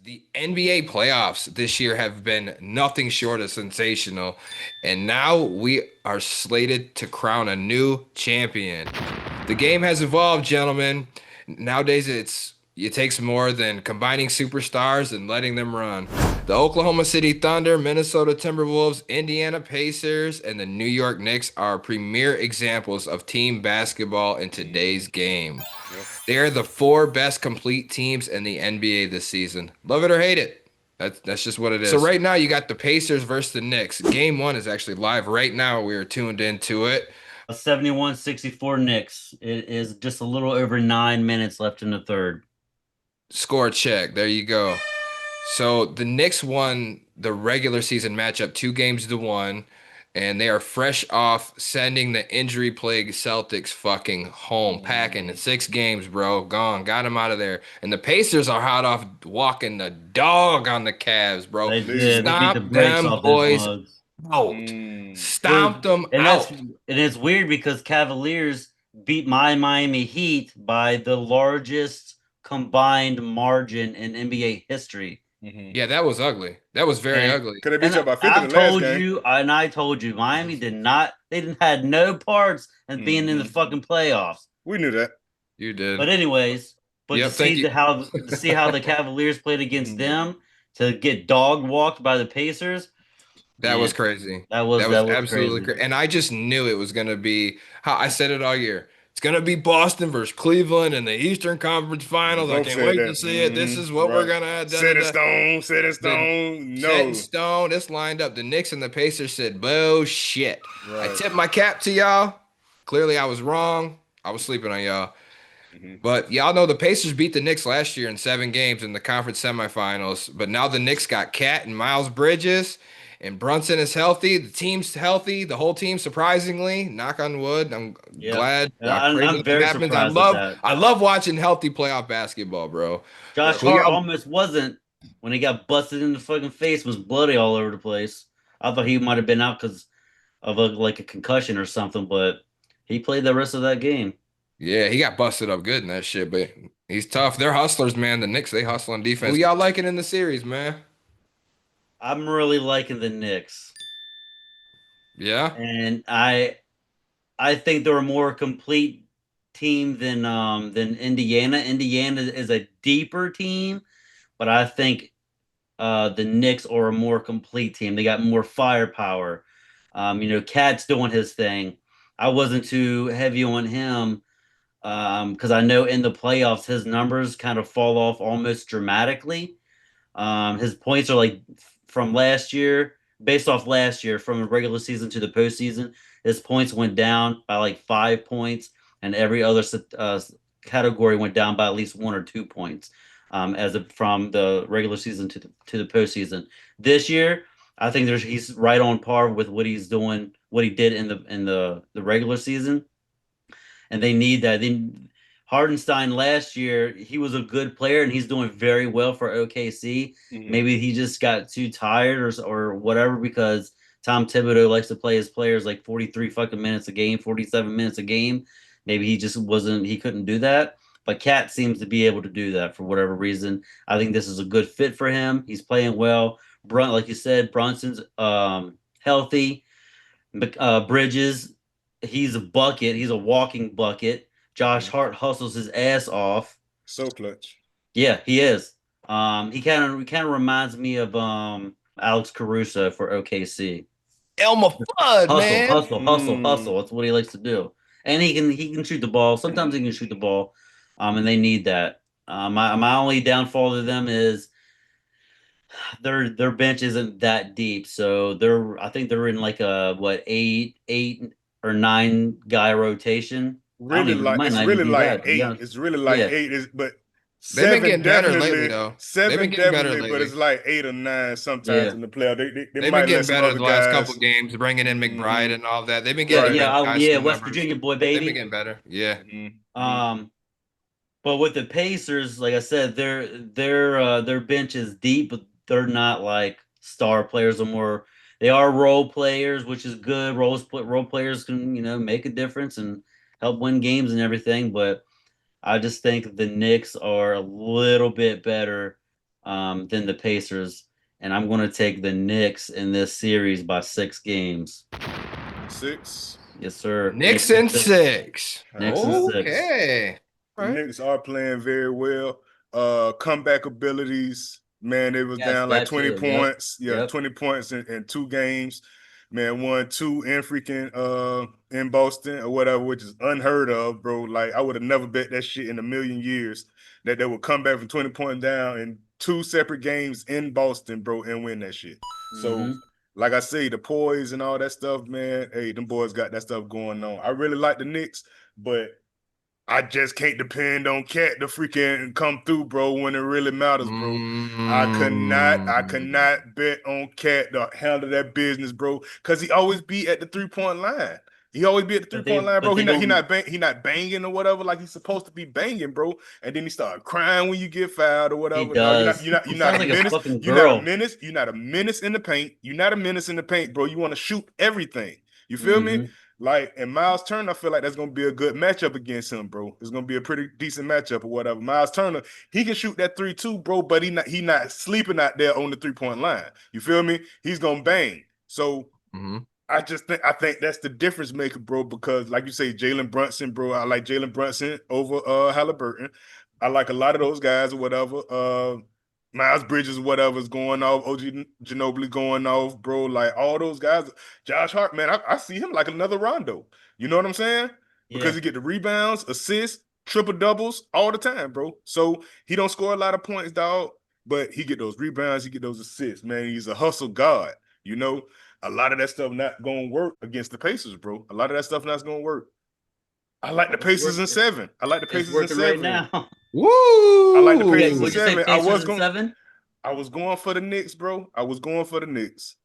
The NBA playoffs this year have been nothing short of sensational, and now we are slated to crown a new champion. The game has evolved, gentlemen. Nowadays, it takes more than combining superstars and letting them run. The Oklahoma City Thunder, Minnesota Timberwolves, Indiana Pacers, and the New York Knicks are premier examples of team basketball in today's game. Yep. They are the four best complete teams in the NBA this season. Love it or hate it. That's just what it is. So right now you got the Pacers versus the Knicks. Game one is actually live right now. We are tuned into it. 71-64 Knicks. It is just a little over 9 minutes left in the third. Score check. There you go. So the Knicks won the regular season matchup 2 games to 1, and they are fresh off sending the injury plagued Celtics fucking home, packing in 6 games, bro. Gone, got them out of there. And the Pacers are hot off walking the dog on the Cavs, bro. They Leave. did. They beat the Stomp brakes them off those boys mugs. out. Stomp them out. And it's weird because Cavaliers beat my Miami Heat by the largest combined margin in NBA history. Yeah, that was ugly. That was very And ugly. Could have beat And you by 50 I in the last told game. you, and I told you, Miami did not. They didn't had no parts in being in the fucking playoffs. We knew that. You did. But anyways, Yep, thank you. to see how the Cavaliers played against them, to get dog walked by the Pacers, That man, was crazy. that was Absolutely crazy. crazy. And I just knew it was gonna be how I said it all year. It's gonna be Boston versus Cleveland in the Eastern Conference We Finals. I both can't said wait to that. see it. This is what we're Right. gonna Set in da. stone, set in The stone. set in No. stone. It's lined up. The Knicks and the Pacers said, bullshit. I Right. tip my cap to y'all. Clearly I was wrong. I was sleeping on y'all. But y'all know the Pacers beat the Knicks last year in 7 games in the conference semifinals. But now the Knicks got Cat and Miles Bridges, and Brunson is healthy. The team's healthy. The whole team, surprisingly, knock on wood. I'm Yeah, glad. And I pray I'm that very happens. surprised at that. I love watching healthy playoff basketball, bro. Josh Who Hart y'all? almost wasn't when he got busted in the fucking face. Was bloody all over the place. I thought he might have been out because of a concussion or something, but he played the rest of that game. Yeah, he got busted up good in that shit, but he's tough. They're hustlers, man. The Knicks, they hustle on defense. Who y'all liking in the series, man? I'm really liking the Knicks, Yeah. and I think they're a more complete team than Indiana. Indiana is a deeper team, but I think the Knicks are a more complete team. They got more firepower. Cat's doing his thing. I wasn't too heavy on him because I know in the playoffs his numbers kind of fall off almost dramatically. His points are like from last year, based off last year, from the regular season to the postseason. His points went down by like 5 points, and every other category went down by at least 1 or 2 points. From the regular season to the postseason. This year, I think he's right on par with what he's doing, what he did in the regular season, and they need that. Hardenstein last year, he was a good player and he's doing very well for OKC. Maybe he just got too tired or whatever because Tom Thibodeau likes to play his players like 43 fucking minutes a game, 47 minutes a game. Maybe he just wasn't, he couldn't do that. But Cat seems to be able to do that for whatever reason. I think this is a good fit for him. He's playing well. Like you said, Brunson's healthy. Bridges, he's a bucket. He's a walking bucket. Josh Hart hustles his ass off. So clutch. Yeah, he is. He kind of reminds me of Alex Caruso for OKC. Elmer Fudd, Hustle, man. hustle, hustle, hustle. That's what he likes to do. And he can shoot the ball. Sometimes he can shoot the ball. And they need that. My only downfall to them is their bench isn't that deep. So I think they're in like a what eight or nine guy rotation. I don't Really even like might it's not even really be like that, to be eight. honest. It's really like Yeah. eight. But They've been seven getting better lately, definitely. though. They've been Seven getting better definitely, but lately. it's like 8 or 9 sometimes Yeah. in the playoff. They They've been might let getting some better other the last couple guys. games, bringing in hmm McBride and all that. They've been Yeah, getting Right. yeah, bench guys yeah, some West numbers. Virginia boy, They've been baby. getting better. Yeah. hmm Um, but with the Pacers, like I said, their bench is deep, but they're not like star players or more. They are role players, which is good. Role players can make a difference and help win games and everything. But I just think the Knicks are a little bit better than the Pacers, and I'm going to take the Knicks in this series by 6 games. 6. Yes, sir. Knicks Knicks in in six. six. Knicks in six. Okay. The All right. Knicks are playing very well. Comeback abilities, man, it was Yes, down like that 20 too. Yep. points. Yeah, Yep. 20 points in 2 games. Man, won two in freaking in Boston or whatever, which is unheard of, bro. Like I would have never bet that shit in a million years that they would come back from 20 points down in two separate games in Boston, bro, and win that shit. So, Hmm. like I say, the poise and all that stuff, man. Hey, them boys got that stuff going on. I really like the Knicks, but I just can't depend on Cat to freaking come through, bro, when it really matters, bro. I Mm. cannot bet on Cat to handle that business, bro, because he always be at the 3 point line. He always be at the three But point they, line, bro. but He they not he don't. not he not banging or whatever like he's supposed to be banging, bro. And then he start crying when you get fouled or He whatever. No, does. you're He not sounds a like a menace. fucking You're not a girl. menace. You're not a menace in the paint. You're not a menace in the paint, bro. You want to shoot everything. You feel me? Hmm. Like, and Miles Turner, I feel like that's gonna be a good matchup against him, bro. It's gonna be a pretty decent matchup or whatever. Miles Turner, he can shoot that 3 too, bro, but he not sleeping out there on the 3 point line. You feel me? He's gonna bang. So Mhm. I think that's the difference maker, bro. Because like you say, Jalen Brunson, bro. I like Jalen Brunson over Halliburton. I like a lot of those guys or whatever. Miles Bridges, whatever's going off, OG Ginobili going off, bro. Like all those guys. Josh Hart, man, I see him like another Rondo. You know what I'm saying? Because Yeah. he get the rebounds, assists, triple doubles all the time, bro. So he don't score a lot of points, dog, but he get those rebounds, he get those assists, man. He's a hustle god, you know. A lot of that stuff not gonna work against the Pacers, bro. A lot of that stuff not gonna work. I like the Well, it's Pacers work. in It's, 7. I like the it's Pacers in working right 7. now. I like the Okay, Pacers in Woo! would you say 7. Pacers in 7? I was going for the Knicks, bro. I was going for the Knicks.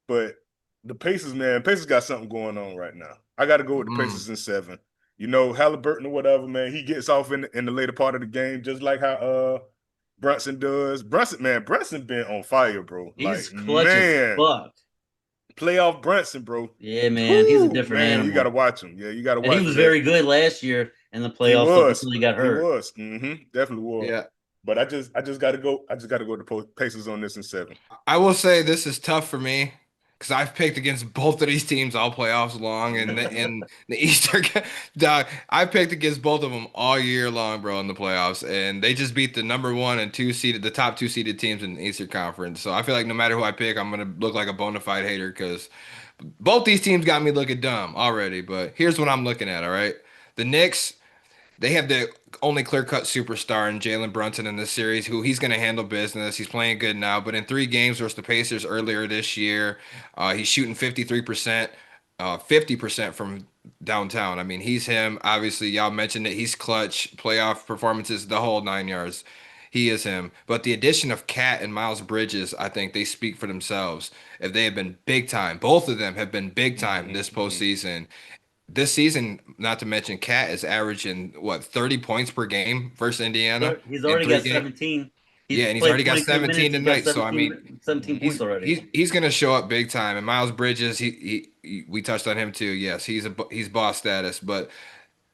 But the Pacers, man, Pacers got something going on right now. I got to go with the Mm. Pacers in 7. You know, Halliburton or whatever, man, he gets off in the later part of the game, just like how Brunson does. Brunson been on fire, bro. He's Like, clutch as man, fuck. playoff Brunson, bro. Yeah, man, he's a Whew, different man, you got to animal. watch him. Yeah, you got to And he watch for was that. very good last year in the He playoffs up was. until he got He hurt. was. Definitely was. Yeah. But I just got to go. I just got to go to Pacers on this in 7. I will say this is tough for me because I've picked against both of these teams all playoffs long, and the Eastern, dog. I picked against both of them all year long, bro, in the playoffs, and they just beat the number one and two seeded, the top two seeded teams in the Eastern Conference. So I feel like no matter who I pick, I'm gonna look like a bona fide hater because both these teams got me looking dumb already. But here's what I'm looking at. All right, the Knicks. They have the only clear-cut superstar in Jalen Brunson in this series, who he's going to handle business. He's playing good now, but in 3 games versus the Pacers earlier this year, he's shooting 53%, 50% from downtown. I mean, he's him. Obviously, y'all mentioned it. He's clutch, playoff performances, the whole 9 yards. He is him. But the addition of Cat and Miles Bridges, I think they speak for themselves. If they have been big time, both of them have been big time this postseason. This season, not to mention, Cat is averaging what 30 points per game versus Indiana He's in already three got games. 17. He's Yeah, and he's played already got 22 17 minutes. He's got tonight. So I mean, 17 points he's already. he's gonna show up big time. And Miles Bridges, we touched on him too. Yes, he's boss status, but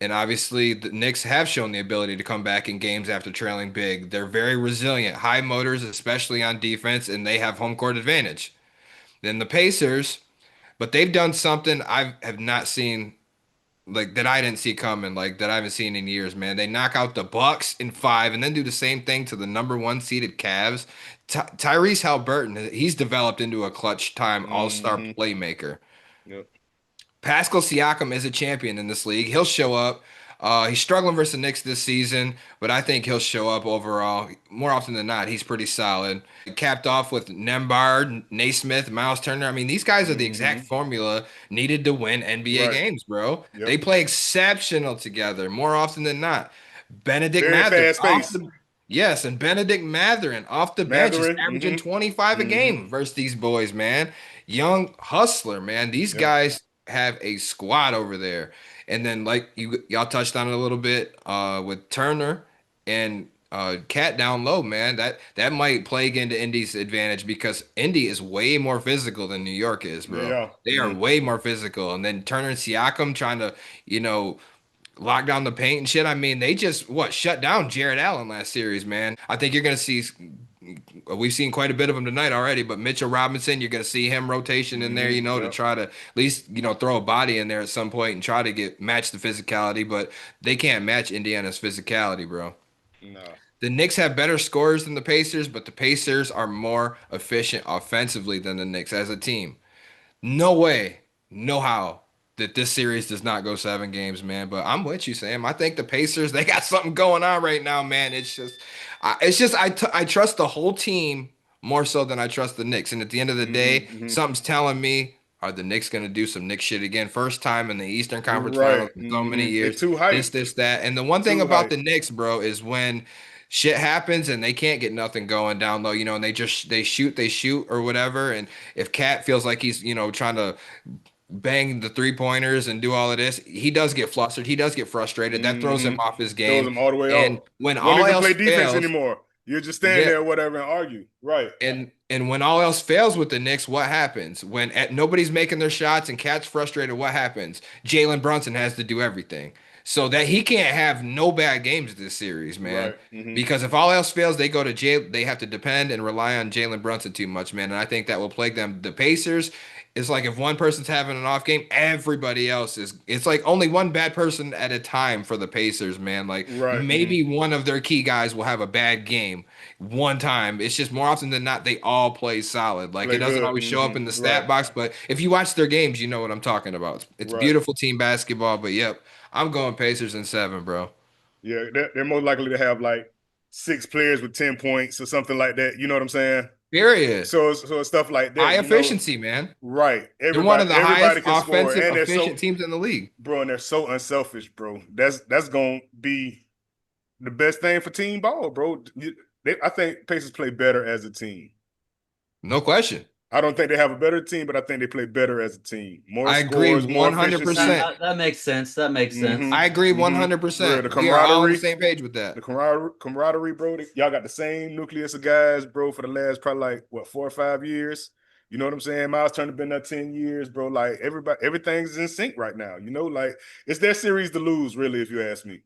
and obviously the Knicks have shown the ability to come back in games after trailing big. They're very resilient, high motors, especially on defense, and they have home court advantage. Then the Pacers, but they've done something I have not seen like that I didn't see coming, like that I haven't seen in years, man. They knock out the Bucks in 5 and then do the same thing to the number one seeded Cavs. Tyrese Halliburton, he's developed into a clutch time all-star Mm-hmm. playmaker. Yep. Pascal Siakam is a champion in this league. He'll show up. He's struggling versus the Knicks this season, but I think he'll show up overall. More often than not, he's pretty solid. Capped off with Nembhard, Naismith, Miles Turner. I mean, these guys are the exact Mm-hmm. formula needed to win NBA Right. games, bro. Yep. They play exceptional together more often than not. Benedict Very Mather fast off pace. the Yes, and Benedict Matherin off the bench is Matherin. averaging Mm-hmm. 25 a Mm-hmm. game versus these boys, man. Young hustler, man. These Yep. guys have a squad over there. And then like y'all touched on it a little bit with Turner and Cat down low, man. That might play into Indy's advantage because Indy is way more physical than New York is, They bro. are. They are Mm-hmm. way more physical. And then Turner and Siakam trying to, you know, lock down the paint and shit. I mean, they just shut down Jared Allen last series, man. I think you're gonna see we've seen quite a bit of him tonight already. But Mitchell Robinson, you're gonna see him rotation in there, to Yep. try to at least throw a body in there at some point and try to match the physicality. But they can't match Indiana's physicality, bro. No. The Knicks have better scorers than the Pacers, but the Pacers are more efficient offensively than the Knicks as a team. No way, no how that this series does not go 7 games, man. But I'm with you, Sam. I think the Pacers, they got something going on right now, man. I trust the whole team more so than I trust the Knicks. And at the end of the day, something's telling me, are the Knicks going to do some Knicks shit again? First time in the Eastern Conference Right. Finals in so many They years. too hype. This, that. And the one thing Too about the hype. Knicks, bro, is when shit happens and they can't get nothing going down low, and they shoot or whatever. And if Cat feels like he's, trying to bang the 3 pointers and do all of this, he does get flustered. He does get frustrated. That throws him off his Throws game. them all the way And off. when Won't all even else play defense fails, anymore. You just stand yeah, there, whatever, and argue. Right. and when all else fails with the Knicks, what happens? When nobody's making their shots and Cat's frustrated, what happens? Jalen Brunson has to do everything. So that he can't have no bad games this series, man. Right. Because if all else fails, they go to jail. They have to depend and rely on Jalen Brunson too much, man. And I think that will plague them. The Pacers, it's like if one person's having an off game, everybody else is. It's like only one bad person at a time for the Pacers, man. Like Right. maybe one of their key guys will have a bad game one time. It's just more often than not, they all play solid. Like it Play doesn't good. always show up in the Right. stat box, but if you watch their games, you know what I'm talking about. It's Right. beautiful team basketball, but yep, I'm going Pacers in 7, bro. Yeah. They're most likely to have like 6 players with 10 points or something like that. You know what I'm saying? Period. So it's stuff like High that, efficiency, man. Right. They're one of the highest Everybody can score. offensive And they're efficient so teams in the league. bro, and they're so unselfish, bro. That's gonna be the best thing for team ball, bro. I think Pacers play better as a team. No question. I don't think they have a better team, but I think they play better as a team. More I agree scores, more efficiency. 100%. That makes sense. That makes sense. I agree For real, the 100%. We are all on the camaraderie, same page with that. camaraderie, bro. Y'all got the same nucleus of guys, bro, for the last probably like what 4 or 5 years. You know what I'm saying? Miles Turner been there 10 years, bro. Like everything's in sync right now. Like it's their series to lose, really, if you ask me.